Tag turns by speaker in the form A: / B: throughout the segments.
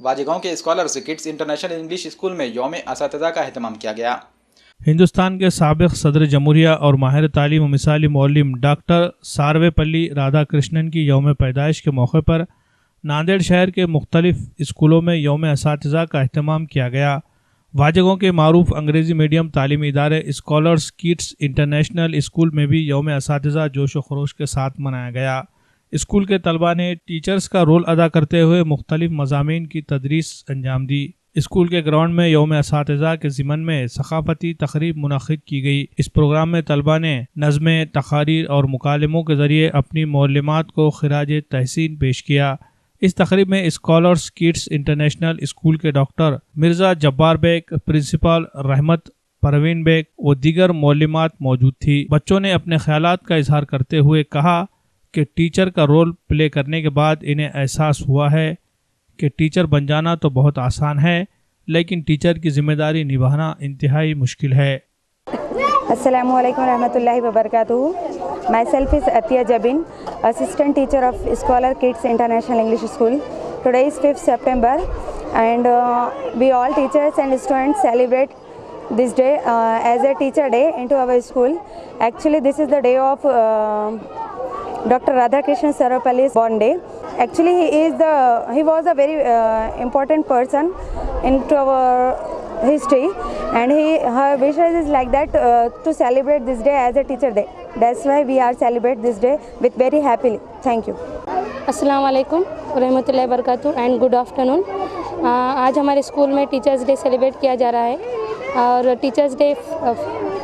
A: واجی گاؤں کے scholars kids international English school میں یوم اساتذہ کا اہتمام کیا گیا۔
B: ہندوستان کے سابق صدر جمہوریہ اور ماہر تعلیم و مثالی معلم ڈاکٹر ساروے پلی رادھا کرشنن کی یوم پیدائش کے موقع پر ناندیڑ شہر کے مختلف اسکولوں میں یوم اساتذہ کا اہتمام کیا گیا۔ واجی گاؤں کے معروف انگریزی میڈیم تعلیمی ادارے اسکالرز کڈس انٹرنیشنل اسکول میں بھی یوم اساتذہ جوش و خروش کے ساتھ منایا گیا۔ اسکول کے طلباء نے ٹیچرز کا رول ادا کرتے ہوئے مختلف مضامین کی تدریس انجام دی۔ اسکول کے گراؤنڈ میں یوم اساتذہ کے ضمن میں ثقافتی تقریب منعقد کی گئی۔ اس پروگرام میں طلباء نے نظمیں، تقاریر اور مکالموں کے ذریعے اپنی معلمات کو خراج تحسین پیش کیا۔ اس تقریب میں اسکالرز کڈس انٹرنیشنل اسکول کے ڈاکٹر مرزا جبار بیگ، پرنسپل رحمت پروین بیگ و دیگر معلمات موجود تھی۔ بچوں نے اپنے خیالات کا اظہار کرتے ہوئے کہا کہ ٹیچر کا رول پلے کرنے کے بعد انہیں احساس ہوا ہے کہ ٹیچر بن جانا تو بہت آسان ہے، لیکن ٹیچر کی ذمہ داری نبھانا انتہائی مشکل ہے۔
C: السلام علیکم ورحمۃ اللہ وبرکاتہ۔ My self is Atiya Jabeen, assistant teacher of scholar kids international English school. Today is 5th September and we all teachers and students celebrate this day as a teacher day into our school. Actually this is the day of Dr. Radhakrishnan Sarvepalli's born day. Actually he was a very important person into our history, and her wishes is like that to celebrate this day as a teacher day. That's why we are celebrate this day with very happily. Thank you.
D: السلام علیکم ورحمۃ اللہ وبرکاتہ and good afternoon. آج ہمارے school میں teachers day celebrate کیا جا رہا ہے، اور ٹیچرز ڈے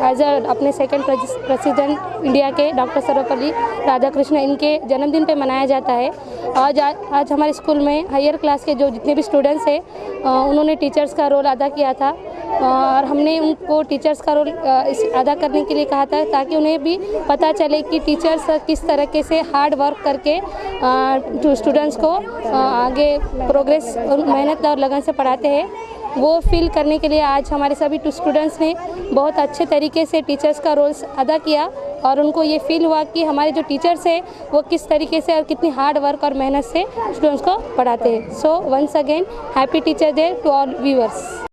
D: ایز اپنے سیکنڈ پریزیڈنٹ انڈیا کے ڈاکٹر سروپلی رادھا کرشن ان کے جنم دن پہ منایا جاتا ہے۔ آج ہمارے اسکول میں ہائر کلاس کے جو جتنے بھی اسٹوڈنٹس ہیں انہوں نے ٹیچرز کا رول ادا کیا تھا، اور ہم نے ان کو ٹیچرز کا رول ادا کرنے کے لیے کہا تھا تاکہ انہیں بھی پتہ چلے کہ ٹیچرز کس طریقے سے ہارڈ ورک کر کے اسٹوڈنٹس کو آگے پروگریس اور محنت اور لگن سے پڑھاتے ہیں۔ وہ فیل کرنے کے لیے آج ہمارے سبھی اسٹوڈنٹس نے بہت اچھے طریقے سے ٹیچرز کا رول ادا کیا، اور ان کو یہ فیل ہوا کہ ہمارے جو ٹیچرس ہیں وہ کس طریقے سے اور کتنی ہارڈ ورک اور محنت سے اسٹوڈنٹس کو پڑھاتے ہیں۔ So once again happy teacher day to all viewers.